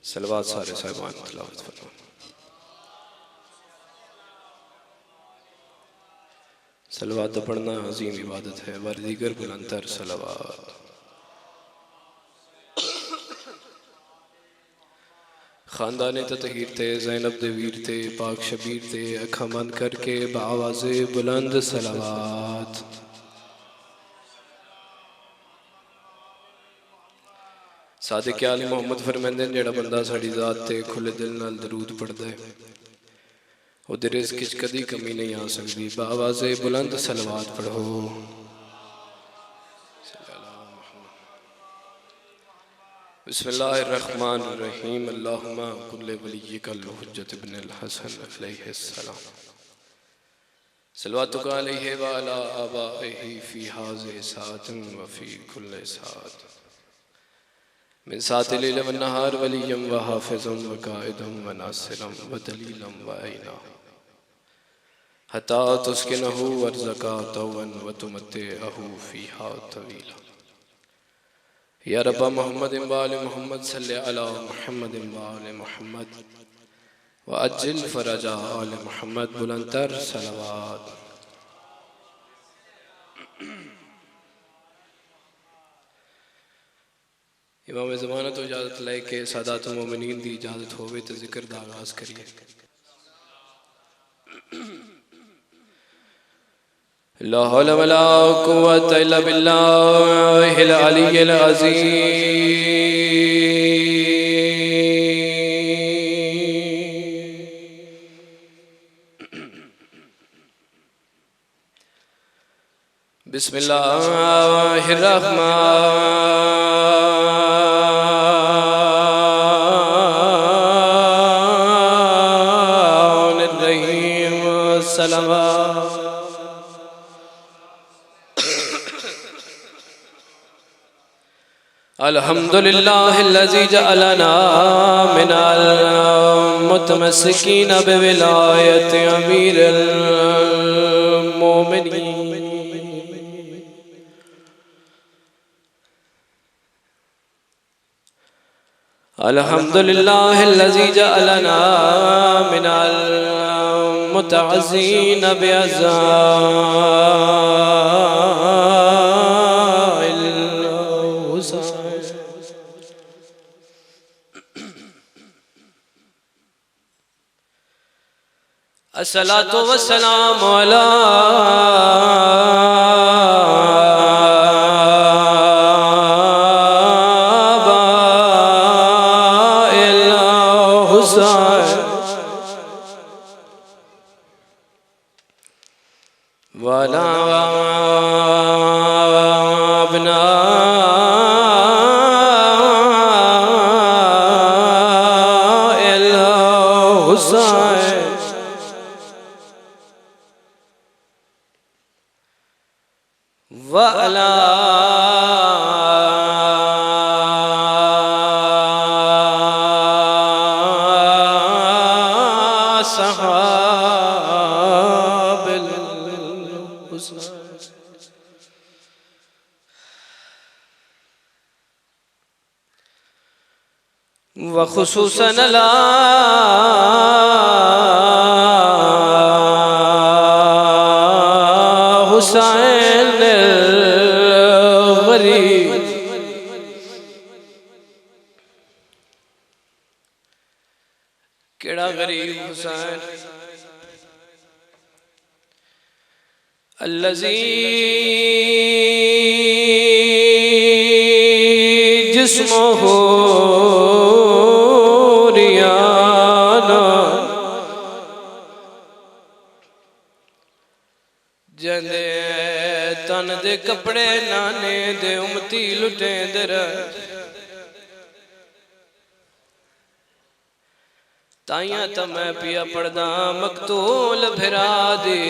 सलवात सारे साहिबान तिलावत फरमाएं। सलवात पढ़ना अजीम इबादत है, वरदीगर बुलंदर सलवात। खानदाने ततहीर थे, ज़ैनब दे वीर थे, पाक शबीर थे, अखा बंद करके बावाज़े बुलंद सलवात। सादिक आले मोहम्मद फरमांदे ने जेड़ा बंदा साड़ी ज़ात ते खुले दिल नाल दरूद पढ़दा है ओदे रिज़्क विच कदी कमी नहीं आ सकदी। बावाज़े बुलंद सलवात पढ़ो। बिस्मिल्लाहिर्रहमानिर्रहीम। अल्लाहुम्मा कुल्ले वलिय्यिकल हुज्जत इब्नुल हसन अलैहिस्सलाम सलवातुका अलैहि व अला आबाइहि फी हाज़िहि साअतिन व फी कुल्लि साअत मिन साअति लैल व नहार वलिय्यम व हाफ़िज़म व काइदम व नासिरम व दलीलम व ऐना हत्ता तुस्किनहु वर्ज़का तौवन व तुमत्तिअहु फ़ीहा तवीला। या रब्बा मोहम्मद व आले मोहम्मद सल्लि अला मुहम्मद व आले मोहम्मद व अज्जिल फ़रजा आले मोहम्मद। बुलंदतर सलवात। इमाम ज़माना तो इजाज़त लेके सादातुल मोमिनीन दी इजाज़त होवे तो ज़िक्र दा आगाज़ करिए। ला हौला वला कुव्वता इल्ला बिल्लाहिल अलिय्यिल अज़ीम। बिस्मिल्लाहिर्रहमानिर्रहीम। सलवात। अल्हम्दुलिल्लाहिल्लज़ी जअलना मिनल मुतमस्सिकीन बिविलायति अमीरिल मोमिनीन। अल्हम्दुलिल्लाहिल्लज़ी जअलना मिनल मुतअज़्ज़ीन बिअज़ाइल हुसैन। अस्सलातु वस्सलामु अला आबाइल हुसैन वला अब्नाइल हुसैन वअला सहाबिल हुसैन। व खुसूसन अला हुसैन गरीब। केड़ा गरीब हुसैन? अल्लज़ी जिस्मुहु रियाना जंदे तन दे कपड़े नाने दे उमती लुटेंदर। ताइया तो मैं पिया पढ़दा मकतूल भिरा दी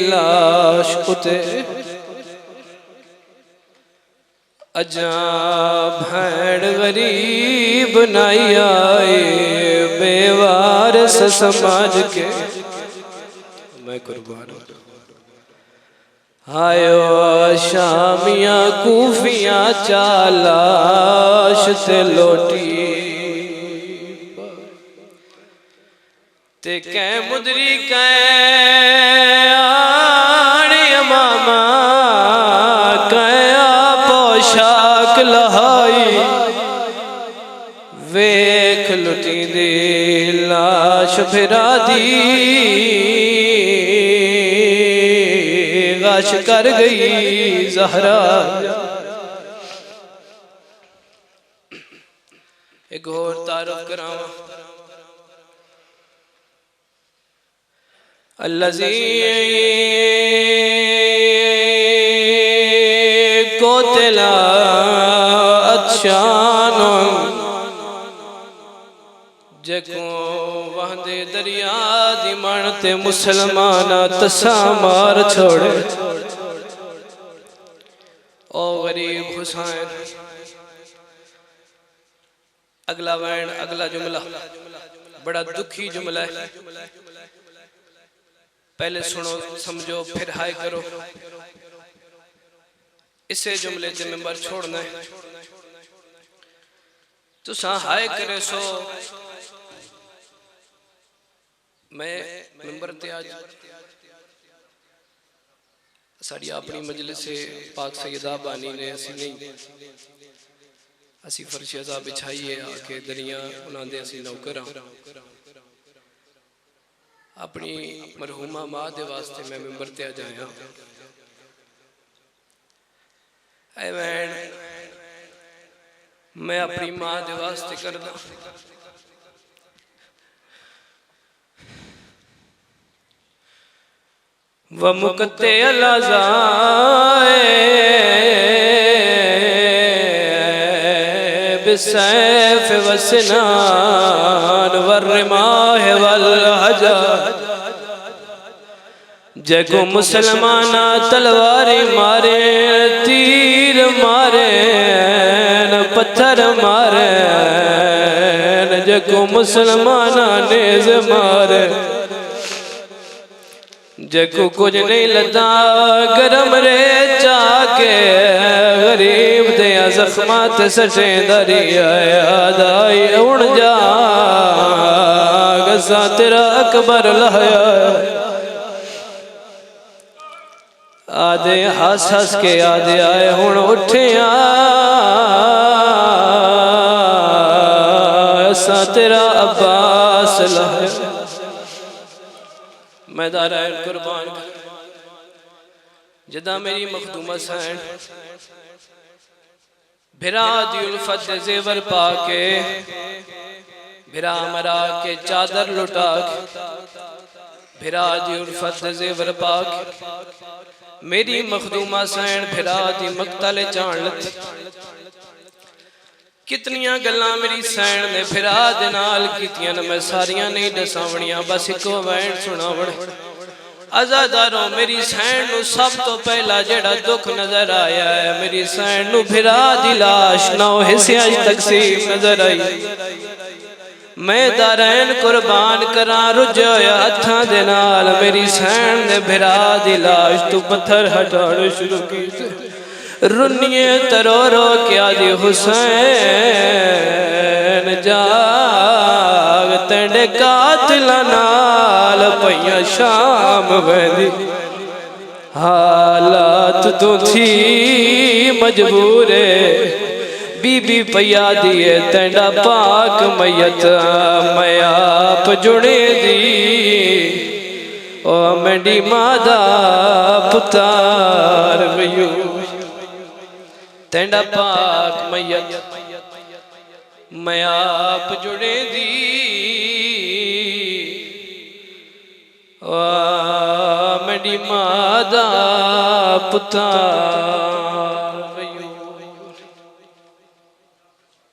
लाश उते अजा भैड़ गरीब नाई आए बेवारस समाज के। मैं कुर्बान आयो शामिया कूफिया चालाश ते लोटी ते कै मुदरी कै आने मामा कया पोशाक लहाई वेख लुटी दी लाश फिरा दी गाश कर गई ज़हरा। एक और तारुफ करावा अल्लज़ी कोतिला अच्छानो जको वहदे दरिया दी मनते मुसलमाना तसा मार छोड़े। ओ गरीब हुसैन अगला वैन अगला जुमला बड़ा दुखी जुमला है, पहले सुनो समझो फिर हाय करो। इसे जुमले से मेंबर छोड़ना है। तुसा हाय करे सो मैं मेंबर ते आज साड़ी अपनी मजलिस से पाक सैयदा बानी ने असी नहीं असी फरशिया बिछाई है आके दरिया उन्होंने असी नौकर अपनी मरहूमा माँ के वास्ते मैं मेंबर ते आ जाया। ऐ वैन मैं अपनी माँ के वास्ते करदा व मुकते अलाज़ाए बिसैफ वसनान वर्रिमाह वल हजा जको मुसलमाना तलवारी मारे तीर मारे न पत्थर मारे न जको मुसलमाना नेज़ मारे जको कुछ नहीं लता गरम रे चाके गरीब दे जख्मात सटे दरिया याद आई उड़ जा गसा तेरा अकबर लहया आदे हस हस के आदे आए हुण उठिया असा तेरा अब्बास लहया मैं दारा कुर्बान जदा मेरी मखदूमा सैन भिरा दी उल्फत जेवर पाके भिरा मरा के चादर लुटा के भिरा दी उल्फत जेवर पाके मेरी मखदूमा सैन भिरा दी मकतले चाण लती। कितनियां गल्लां मेरी सैन ने भिरा दे नाल कीतियां ने मैं सारियां नहीं दसावणियां बस इको वैन सुनावण। अज़ादारों मेरी सैन नू सब तो पहला जेड़ा दुख नजर आया है मेरी सैन नू भिरा दी लाश 9 हिस्सियां तकसीम नजर आई। मैं दारैन कुर्बान करा रुझे होया हत्थां दे नाल मेरी सैन ने भिरा दी लाश तू पत्थर हटाने शुरू कीते। रुनिए तरो रो क्या दी हुसैन जाग तेरे कातिल नाल पइया शाम वेंदी हालात तो थी मजबूरे बीबी पया दिए तेरा पाक मैयत मैं आप जुड़े दी ओ मेरी मादा पुतार गयो तेरा पाक मैयत मैं आप जुड़े दी ओ मेरी मादा पुतार